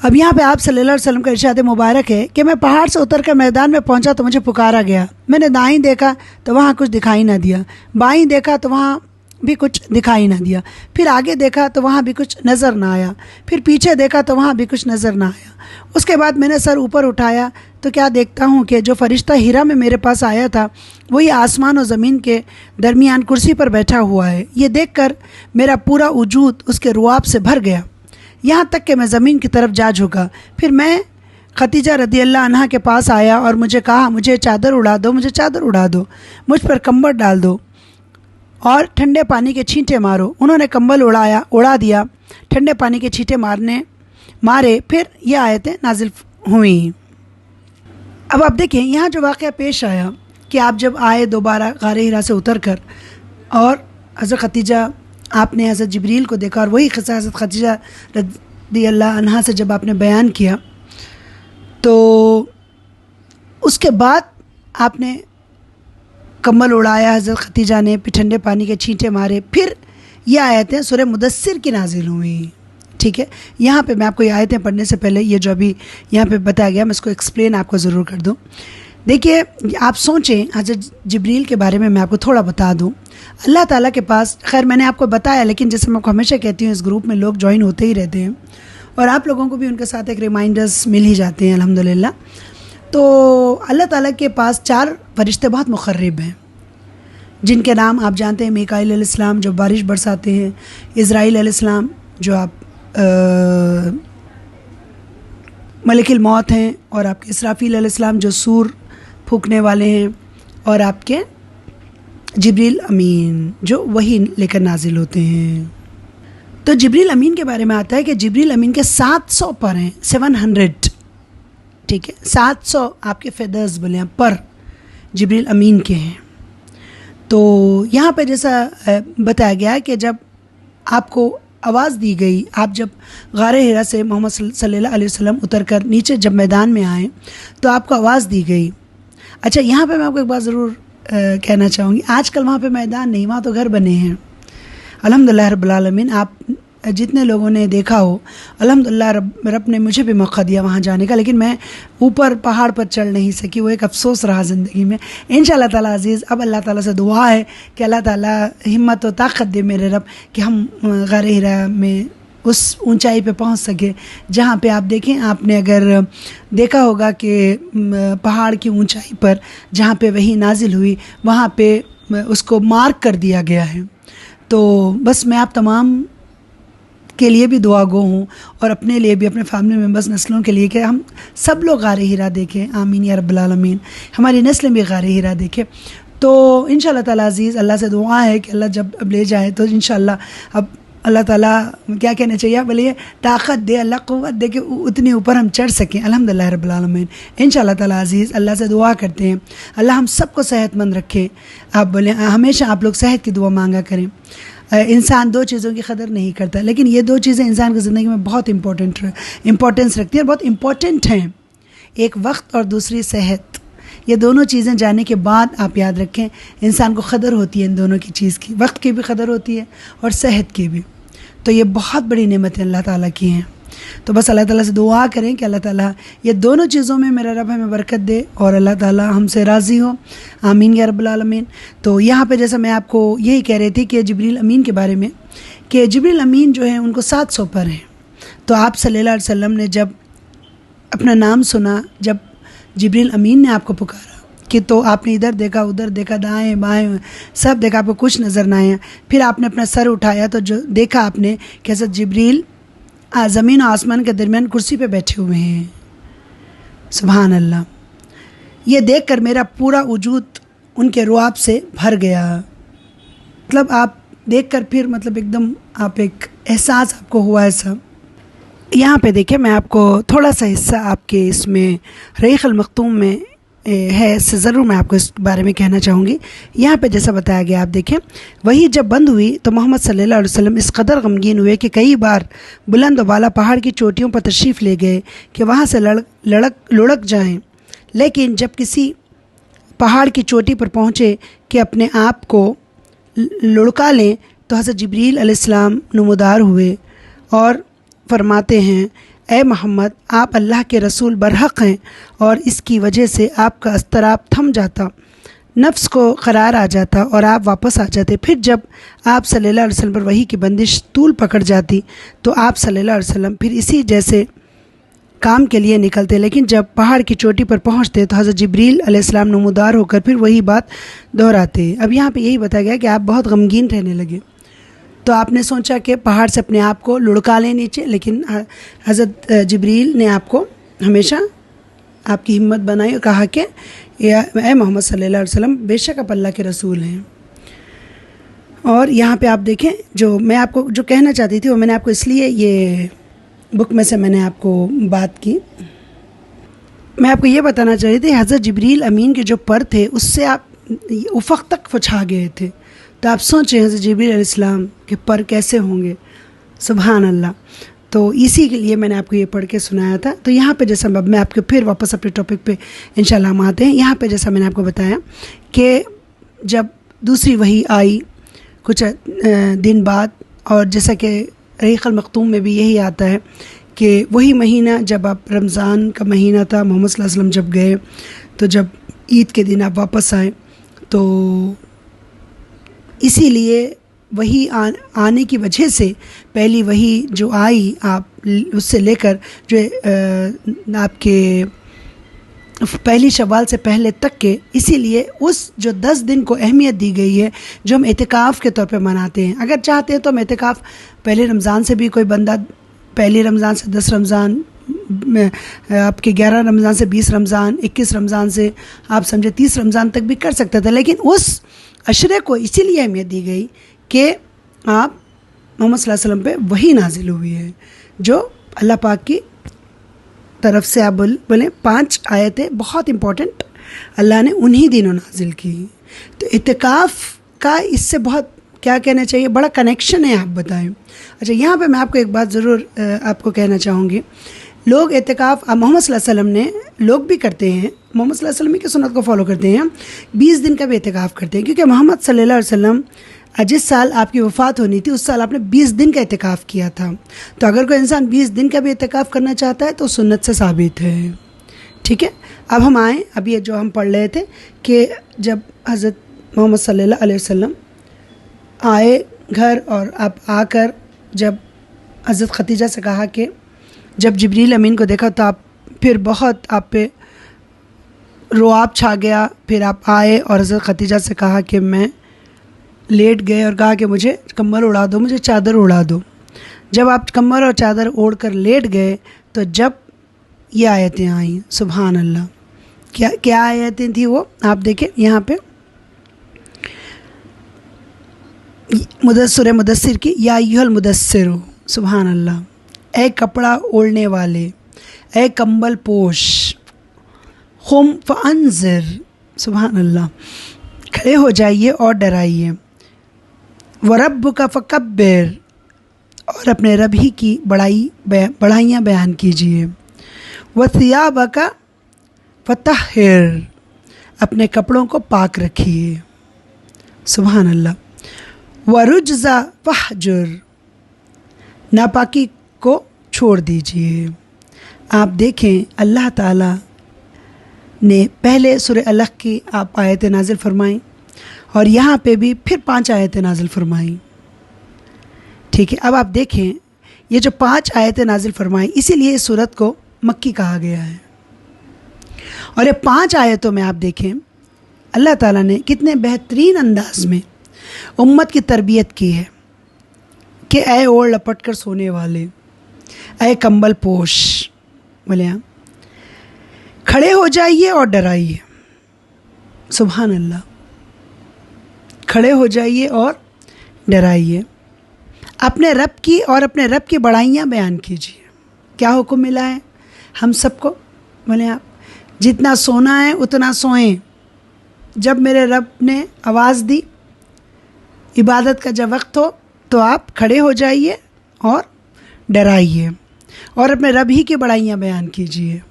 अब यहाँ पे आप सल्लल्लाहु अलैहि वसल्लम का इरशाद मुबारक है कि मैं पहाड़ से उतरकर मैदान में पहुँचा तो मुझे पुकारा गया। मैंने दाईं देखा तो वहाँ कुछ दिखाई ना दिया, बाईं देखा तो वहाँ भी कुछ दिखाई ना दिया, फिर आगे देखा तो वहाँ भी कुछ नज़र ना आया, फिर पीछे देखा तो वहाँ भी कुछ नज़र ना आया। उसके बाद मैंने सर ऊपर उठाया तो क्या देखता हूँ कि जो फरिश्ता हीरा में मेरे पास आया था वही आसमान और ज़मीन के दरमियान कुर्सी पर बैठा हुआ है। ये देखकर मेरा पूरा वजूद उसके रुआब से भर गया, यहाँ तक कि मैं ज़मीन की तरफ जा झुका। फिर मैं खतीजा रदियल्लाहु अन्हा के पास आया और मुझे कहा, मुझे चादर उड़ा दो, मुझे चादर उड़ा दो, मुझ पर कंबल डाल दो और ठंडे पानी के छींटे मारो। उन्होंने कंबल उड़ा दिया, ठंडे पानी के छींटे मारे, फिर यह आयतें नाजिल हुई। अब आप देखें यहाँ जो वाक़या पेश आया कि आप जब आए दोबारा गारे हिरा से उतर कर और हज़रत खतीजा आपने हज़रत जिब्रील को देखा और वही क़िस्सा हज़रत खतीजा रदियल्लाहु अन्हा से जब आपने बयान किया तो उसके बाद आपने कम्बल उड़ाया हज़रत खतीजा ने, फिर ठंडे पानी के छींटे मारे, फिर ये आयतें सूरह मुदस्सिर की नाजिल हुई। ठीक है, यहाँ पे मैं आपको ये आयतें पढ़ने से पहले ये जो अभी यहाँ पे बताया गया मैं इसको एक्सप्लेन आपको ज़रूर कर दूँ। देखिए आप सोचें हज़रत जिब्रील के बारे में मैं आपको थोड़ा बता दूँ। अल्लाह ताला के पास, खैर मैंने आपको बताया, लेकिन जैसे मैं आपको हमेशा कहती हूँ इस ग्रुप में लोग ज्वाइन होते ही रहते हैं और आप लोगों को भी उनके साथ एक रिमाइंडर्स मिल ही जाते हैं अल्हम्दुलिल्लाह। तो अल्लाह ताला के पास 4 फरिश्ते बहुत मुक़र्रब हैं जिनके नाम आप जानते हैं। मीकाईल अलैहिस्सलाम जो बारिश बरसाते हैं, इज़राइल अलैहिस्सलाम जो आप मलिकुल मौत हैं, और आपके इसराफील अलैहिस्सलाम जो सूर फूंकने वाले हैं, और आपके जिब्रील अमीन जो वही लेकर नाजिल होते हैं। तो जिब्रील अमीन के बारे में आता है कि जिब्रील अमीन के 700 पर हैं, 700। ठीक है, 700 आपके फेदर्स बोले हैं पर जिब्रील अमीन के हैं। तो यहाँ पे जैसा बताया गया है कि जब आपको आवाज़ दी गई, आप जब गारे हिरा से मोहम्मद सल्लल्लाहु अलैहि वसल्लम उतर कर नीचे जब मैदान में आए तो आपको आवाज़ दी गई। अच्छा, यहाँ पे मैं आपको एक बात ज़रूर कहना चाहूँगी, आजकल वहाँ पे मैदान नहीं, वहाँ तो घर बने हैं अल्हम्दुलिल्लाह रब्बिल आलमीन। आप जितने लोगों ने देखा हो, अल्हम्दुलिल्लाह रब ने मुझे भी मौका दिया वहाँ जाने का, लेकिन मैं ऊपर पहाड़ पर चढ़ नहीं सकी, वो एक अफसोस रहा ज़िंदगी में। इंशाअल्लाह ताला अज़ीज़ अब अल्लाह ताला से दुआ है कि अल्लाह ताला हिम्मत और ताकत दे मेरे रब कि हम गारे हिरा में उस ऊंचाई पे पहुंच सके जहाँ पे आप देखें, आपने अगर देखा होगा कि पहाड़ की ऊंचाई पर जहाँ पे वही नाजिल हुई वहाँ पे उसको मार्क कर दिया गया है। तो बस मैं आप तमाम के लिए भी दुआ गो हूँ और अपने लिए भी, अपने फैमिली मेम्बर्स नस्लों के लिए कि हम सब लोग गारे हिरा देखें। आमीन या रब्बिल आलमीन, हमारी नस्लें भी गारे हिरा देखें। तो इंशाअल्लाह ताला अज़ीज़ अल्लाह से दुआ है कि अल्लाह जब अब ले जाए तो इंशाअल्लाह अब अल्लाह ताला क्या कहना चाहिए, बोलिए ताकत दे, अल्लाह क़ुव्वत दे कि उतनी ऊपर हम चढ़ सकें अल्हम्दुलिल्लाह रब्बिल आलमीन। इंशाअल्लाह ताला अज़ीज़ अल्लाह से दुआ करते हैं अल्लाह हम सबको सेहतमंद रखे। आप बोले हमेशा आप लोग सेहत की दुआ मांगा करें। इंसान 2 चीज़ों की कदर नहीं करता, लेकिन ये 2 चीज़ें इंसान की ज़िंदगी में बहुत इम्पोर्टेंस रखती है, बहुत इम्पोर्टेंट हैं। एक वक्त और दूसरी सेहत, ये दोनों चीज़ें जाने के बाद आप याद रखें इंसान को कदर होती है इन दोनों की चीज़ की, वक्त की भी कदर होती है और सेहत की भी। तो ये बहुत बड़ी नेमतें अल्लाह ताला की हैं। तो बस अल्लाह ताला से दुआ करें कि अल्लाह ताला ये दोनों चीज़ों में मेरा रब हमें बरकत दे और अल्लाह ताला हमसे राज़ी हो। आमीन या रब्बिल आलमीन। तो यहाँ पे जैसा मैं आपको यही कह रही थी कि जिब्रील अमीन के बारे में कि जिब्रील अमीन जो है उनको 700 पर हैं। तो आप सल्लल्लाहु अलैहि वसल्लम ने जब अपना नाम सुना, जब जिब्रील अमीन ने आपको पुकारा कि तो आपने इधर देखा, उधर देखा, दाएं बाएं सब देखा, आपको कुछ नज़र ना आया। फिर आपने अपना सर उठाया तो जो देखा आपने कि हज़रत जिब्रील ज़मीन और आसमान के दरमियान कुर्सी पे बैठे हुए हैं। सुभान अल्लाह। ये देखकर मेरा पूरा वजूद उनके रुआब से भर गया। मतलब आप देखकर फिर मतलब एकदम आप एक एहसास आपको हुआ ऐसा। यहाँ पे देखिए मैं आपको थोड़ा सा हिस्सा आपके इसमें रहीक़ अल मख्तूम में है, इससे ज़रूर मैं आपको इस बारे में कहना चाहूँगी। यहाँ पे जैसा बताया गया, आप देखें, वही जब बंद हुई तो मोहम्मद सल्लल्लाहु अलैहि वसल्लम इस कदर गमगीन हुए कि कई बार बुलंद व बाला पहाड़ की चोटियों पर तशरीफ़ ले गए कि वहाँ से लुढ़क जाएं। लेकिन जब किसी पहाड़ की चोटी पर पहुँचे कि अपने आप को लुढ़का लें तो हज़रत जिब्रील अलैहिस्सलाम नमूदार हुए और फरमाते हैं, ए मोहम्मद, आप अल्लाह के रसूल बरहक़ हैं और इसकी वजह से आपका अस्तराब थम जाता, नफ्स को करार आ जाता और आप वापस आ जाते। फिर जब आप सल्लल्लाहु अलैहि वसल्लम पर वही की बंदिश तूल पकड़ जाती तो आप सल्लल्लाहु अलैहि वसल्लम फिर इसी जैसे काम के लिए निकलते। लेकिन जब पहाड़ की चोटी पर पहुँचते तो हज़रत जिब्रील अलैहिस्सलाम नमूदार होकर फिर वही बात दोहराते। अब यहाँ पे यही बताया गया कि आप बहुत गमगीन रहने लगे, तो आपने सोचा कि पहाड़ से अपने आप को लुढ़का लें नीचे, लेकिन हज़रत जिब्रील ने आपको हमेशा आपकी हिम्मत बनाई और कहा कि ए मोहम्मद सल्लल्लाहु अलैहि वसल्लम, बेशक आप अल्लाह के रसूल हैं। और यहाँ पे आप देखें, जो मैं आपको जो कहना चाहती थी वो मैंने आपको इसलिए ये बुक में से मैंने आपको बात की। मैं आपको ये बताना चाह रही थी, हज़रत जिब्रील अमीन के जो पर थे उससे आप उफ़क़ तक पहुँचा गए थे। तो आप सोचें हज़रत जिब्रील अलैहिस्सलाम के पर कैसे होंगे। सुभान अल्लाह। तो इसी के लिए मैंने आपको ये पढ़ के सुनाया था। तो यहाँ पे जैसा मैं आपको फिर वापस अपने टॉपिक पे इंशाल्लाह हम आते हैं। यहाँ पे जैसा मैंने आपको बताया कि जब दूसरी वही आई कुछ दिन बाद, और जैसा कि रहीक़ अल मख्तूम में भी यही आता है कि वही महीना जब आप रमज़ान का महीना था, मोहम्मद सल्लल्लाहु अलैहि वसल्लम जब गए तो जब ईद के दिन आप वापस आए तो इसीलिए वही आने की वजह से पहली वही जो आई आप उससे लेकर जो आपके पहली शवाल से पहले तक के, इसीलिए उस जो 10 दिन को अहमियत दी गई है जो हम एतिकाफ़ के तौर पे मनाते हैं। अगर चाहते हैं तो हम एतिकाफ़ पहले रमज़ान से भी, कोई बंदा पहली रमज़ान से 10 रमज़ान में, आपके 11 रमज़ान से 20 रमज़ान, 21 रमज़ान से आप समझे 30 रमज़ान तक भी कर सकता था। लेकिन उस अशरे को इसीलिए अहमियत दी गई कि आप मोहम्मद सल्लल्लाहु अलैहि वसल्लम पे वही नाजिल हुई है जो अल्लाह पाक की तरफ से, आप बोलें 5 आयतें बहुत इम्पॉर्टेंट अल्लाह ने उन्हीं दिनों नाजिल की। तो इत्तिकाफ़ का इससे बहुत क्या कहना चाहिए, बड़ा कनेक्शन है। आप बताएं। अच्छा, यहाँ पे मैं आपको एक बात ज़रूर आपको कहना चाहूँगी। लोग इत्तिकाफ़ मोहम्मद सल्लल्लाहु अलैहि वसल्लम ने, लोग भी करते हैं, मोहम्मद सल्लल्लाहु अलैहि वसल्लम की सुन्नत को फॉलो करते हैं, 20 दिन का भी इत्तिकाफ़ करते हैं। क्योंकि मोहम्मद सल्लल्लाहु अलैहि वसल्लम जिस साल आपकी वफ़ात होनी थी उस साल आपने 20 दिन का इत्तिकाफ़ किया था। तो अगर कोई इंसान 20 दिन का भी इत्तिकाफ़ करना चाहता है तो सुन्नत से साबित है। ठीक है, अब हम आए, अब ये जो हम पढ़ रहे थे कि जब हज़रत मोहम्मद सल्लल्लाहु अलैहि वसल्लम आए घर, और आप आकर जब हज़रत खतीजा से कहा कि जब जिब्रील अमीन को देखा तो आप फिर बहुत आप पे रुआब छा गया। फिर आप आए और हज़रत खतीजा से कहा कि मैं लेट गए और कहा कि मुझे कम्बल उड़ा दो, मुझे चादर उड़ा दो। जब आप कम्बल और चादर ओढ़ कर लेट गए तो जब ये आयतें आई, सुभान अल्लाह, क्या आयतें थी वो आप देखें यहाँ पे, सूरह मुदस्सिर की, या अय्युहल मुदस्सिर, सुभान अल्लाह, ए कपड़ा ओढ़ने वाले, ए कंबल पोश, खुम फ़अंज़िर, सुभान अल्लाह, खड़े हो जाइए और डराइए, वरब्बुका फ़कब्बिर, और अपने रब ही की बढ़ाइयाँ बयान कीजिए, वसियाबका फ़तहिर, अपने कपड़ों को पाक रखिए, सुभान अल्लाह, वरुज्ज़ा फ़हजुर, नापाकी को छोड़ दीजिए। आप देखें अल्लाह ताला ने पहले सूरह अलक़ की आप आयतें नाजिल फरमाई और यहाँ पे भी फिर 5 आयतें नाजिल फरमाई। ठीक है, अब आप देखें ये जो 5 आयतें नाजिल फरमाई, इसीलिए इस सूरत को मक्की कहा गया है। और ये 5 आयतों में आप देखें अल्लाह ताला ने कितने बेहतरीन अंदाज में उम्मत की तरबियत की है कि ऐ ओढ़ लपट कर सोने वाले, ऐ कंबल पोश, बोले हम खड़े हो जाइए और डराइए। सुभान अल्लाह, खड़े हो जाइए और डराइए। अपने रब की और अपने रब की बड़ाइयाँ बयान कीजिए। क्या हुक्म मिला है हम सबको? बोले आप जितना सोना है उतना सोएं। जब मेरे रब ने आवाज़ दी इबादत का जब वक्त हो तो आप खड़े हो जाइए और डराइए और अपने रब ही की बड़ाइयाँ बयान कीजिए।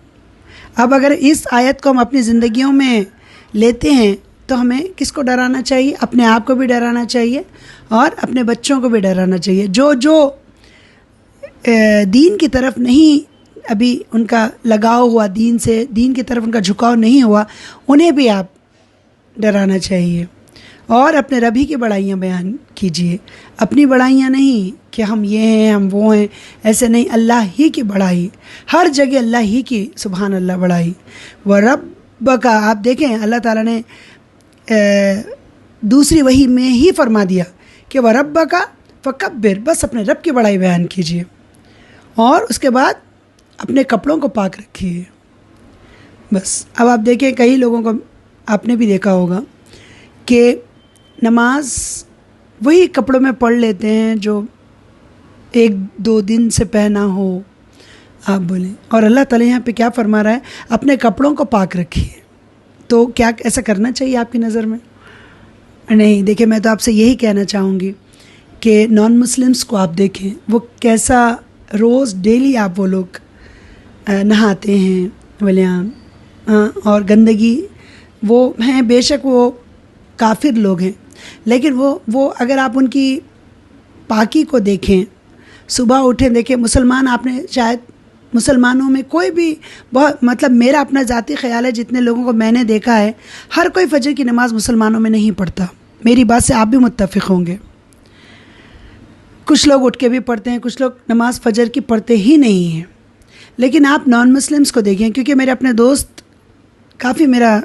अब अगर इस आयत को हम अपनी ज़िंदगियों में लेते हैं तो हमें किसको डराना चाहिए? अपने आप को भी डराना चाहिए और अपने बच्चों को भी डराना चाहिए। जो दीन की तरफ नहीं अभी उनका लगाव हुआ, दीन से, दीन की तरफ उनका झुकाव नहीं हुआ, उन्हें भी आप डराना चाहिए और अपने रब की बड़ाइयाँ बयान कीजिए। अपनी बड़ाइयाँ नहीं कि हम ये हैं हम वो हैं, ऐसे नहीं। अल्लाह ही की बड़ाई, हर जगह अल्लाह ही की सुभान अल्लाह बड़ाई। व रब का आप देखें अल्लाह ताला ने दूसरी वही में ही फरमा दिया कि व रब का फ़कब्बिर, बस अपने रब की बड़ाई बयान कीजिए और उसके बाद अपने कपड़ों को पाक रखिए। बस अब आप देखें कई लोगों को आपने भी देखा होगा कि नमाज वही कपड़ों में पढ़ लेते हैं जो 1-2 दिन से पहना हो, आप बोलें। और अल्लाह ताला यहाँ पे क्या फरमा रहा है? अपने कपड़ों को पाक रखिए। तो क्या ऐसा करना चाहिए आपकी नज़र में? नहीं। देखिए मैं तो आपसे यही कहना चाहूँगी कि नॉन मुस्लिम्स को आप देखें वो कैसा रोज़ डेली आप वो लोग नहाते हैं वलियाम, और गंदगी वो हैं, बेशक वो काफिर लोग हैं, लेकिन वो अगर आप उनकी पाकी को देखें, सुबह उठें, देखें मुसलमान, आपने शायद मुसलमानों में कोई भी बहुत, मतलब मेरा अपना ज़ाती ख़्याल है, जितने लोगों को मैंने देखा है, हर कोई फजर की नमाज़ मुसलमानों में नहीं पढ़ता। मेरी बात से आप भी मुत्तफ़िक़ होंगे। कुछ लोग उठ के भी पढ़ते हैं, कुछ लोग नमाज फजर की पढ़ते ही नहीं हैं। लेकिन आप नॉन मुस्लिम्स को देखें, क्योंकि मेरे अपने दोस्त काफ़ी, मेरा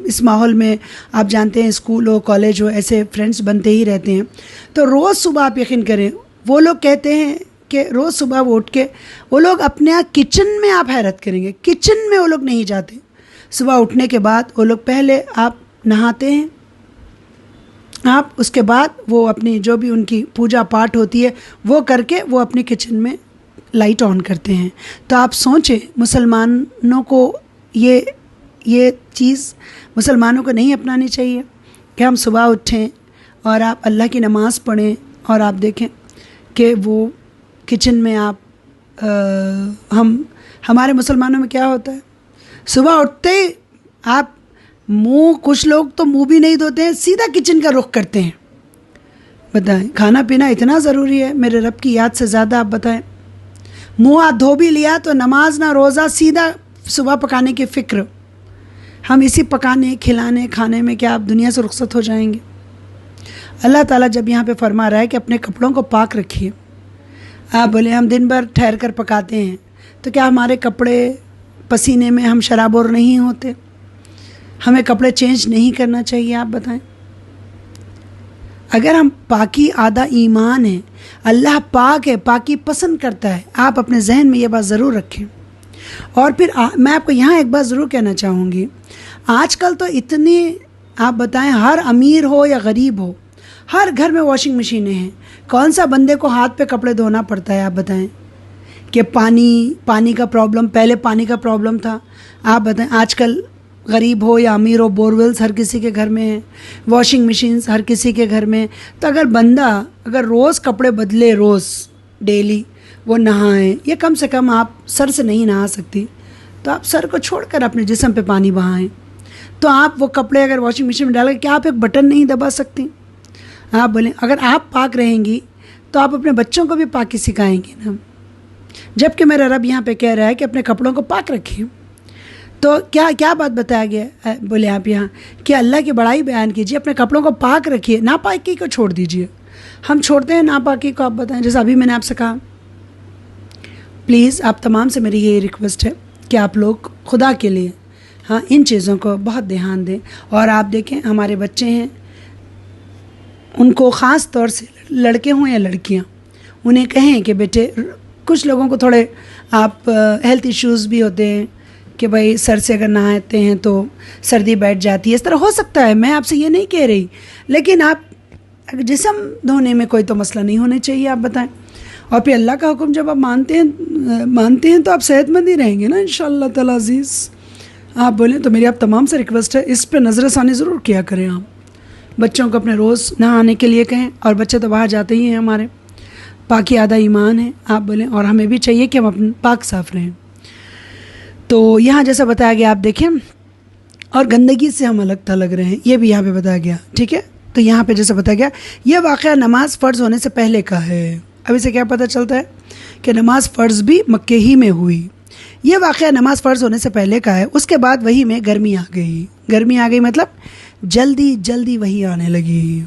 इस माहौल में आप जानते हैं स्कूल हो कॉलेज हो ऐसे फ्रेंड्स बनते ही रहते हैं, तो रोज़ सुबह आप यकीन करें वो लोग कहते हैं कि रोज़ सुबह वो उठ के वो लोग अपने यहाँ किचन में, आप हैरत करेंगे, किचन में वो लोग नहीं जाते। सुबह उठने के बाद वो लोग पहले आप नहाते हैं, आप उसके बाद वो अपनी जो भी उनकी पूजा पाठ होती है वो करके वो अपनी किचन में लाइट ऑन करते हैं। तो आप सोचें मुसलमानों को ये चीज़ मुसलमानों को नहीं अपनानी चाहिए कि हम सुबह उठें और आप अल्लाह की नमाज़ पढ़ें और आप देखें कि वो किचन में आप हमारे मुसलमानों में क्या होता है, सुबह उठते ही आप मुंह, कुछ लोग तो मुंह भी नहीं धोते हैं, सीधा किचन का रुख करते हैं। बताएं, खाना पीना इतना ज़रूरी है मेरे रब की याद से ज़्यादा? आप बताएं, मुंह हाथ धो भी लिया तो नमाज ना रोज़ा, सीधा सुबह पकाने की फ़िक्र। हम इसी पकाने, खिलाने, खाने में क्या आप दुनिया से रुखसत हो जाएंगे? अल्लाह ताला जब यहाँ पे फरमा रहा है कि अपने कपड़ों को पाक रखिए, आप बोले हम दिन भर ठहर कर पकाते हैं, तो क्या हमारे कपड़े पसीने में हम शराबोर नहीं होते? हमें कपड़े चेंज नहीं करना चाहिए? आप बताएं। अगर हम पाकी आधा ईमान है, अल्लाह पाक है, पाकी पसंद करता है, आप अपने जहन में ये बात ज़रूर रखें। और फिर मैं आपको यहाँ एक बात ज़रूर कहना चाहूँगी, आजकल तो इतनी, आप बताएं, हर अमीर हो या गरीब हो, हर घर में वॉशिंग मशीनें हैं। कौन सा बंदे को हाथ पे कपड़े धोना पड़ता है? आप बताएं कि पानी का प्रॉब्लम, पहले पानी का प्रॉब्लम था, आप बताएं आजकल गरीब हो या अमीर हो, बोरवेल्स हर किसी के घर में है, वॉशिंग मशीन्स हर किसी के घर में। तो अगर रोज़ कपड़े बदले, रोज़ डेली वो नहाएं, ये कम से कम आप सर से नहीं नहा सकती, तो आप सर को छोड़कर अपने जिस्म पे पानी बहाएं। तो आप वो कपड़े अगर वॉशिंग मशीन में डालें, क्या आप एक बटन नहीं दबा सकती? आप बोलें अगर आप पाक रहेंगी तो आप अपने बच्चों को भी पाकी सिखाएंगी ना। जबकि मेरा रब यहाँ पे कह रहा है कि अपने कपड़ों को पाक रखिए। तो क्या बात बताया गया? बोले आप यहाँ कि अल्लाह की बड़ाई बयान कीजिए, अपने कपड़ों को पाक रखिए, नापाकी को छोड़ दीजिए। हम छोड़ते हैं नापाकी को, आप बताएं। जैसे अभी मैंने आपसे कहा, प्लीज़ आप तमाम से मेरी ये रिक्वेस्ट है कि आप लोग खुदा के लिए हाँ इन चीज़ों को बहुत ध्यान दें। और आप देखें हमारे बच्चे हैं, उनको ख़ास तौर से लड़के हों या लड़कियां, उन्हें कहें कि बेटे, कुछ लोगों को थोड़े आप हेल्थ इश्यूज़ भी होते हैं कि भाई सर से अगर नहाते हैं तो सर्दी बैठ जाती है, इस तरह हो सकता है। मैं आपसे ये नहीं कह रही, लेकिन आप जिस्म धोने में कोई तो मसला नहीं होना चाहिए, आप बताएं। और फिर अल्लाह का हुक्म जब आप मानते हैं तो आप सेहतमंद ही रहेंगे ना इंशाअल्लाह ताला अज़ीज़। आप बोलें तो मेरी आप तमाम से रिक्वेस्ट है, इस पर नज़रसानी ज़रूर किया करें। आप बच्चों को अपने रोज़ नहाने के लिए कहें, और बच्चे तो बाहर जाते ही हैं हमारे, पाकी आधा ईमान है, आप बोलें। और हमें भी चाहिए कि हम अपने पाक साफ़ रहें। तो यहाँ जैसा बताया गया, आप देखें, और गंदगी से हम अलग थलग रहे हैं, ये भी यहाँ पे बताया गया, ठीक है। तो यहाँ पे जैसा बताया गया, ये वाक़या नमाज फ़र्ज़ होने से पहले का है। अब इसे क्या पता चलता है कि नमाज फ़र्ज़ भी मक्के ही में हुई। ये वाक़या नमाज फ़र्ज़ होने से पहले का है। उसके बाद वही में गर्मी आ गई। गर्मी आ गई मतलब जल्दी जल्दी वही आने लगी।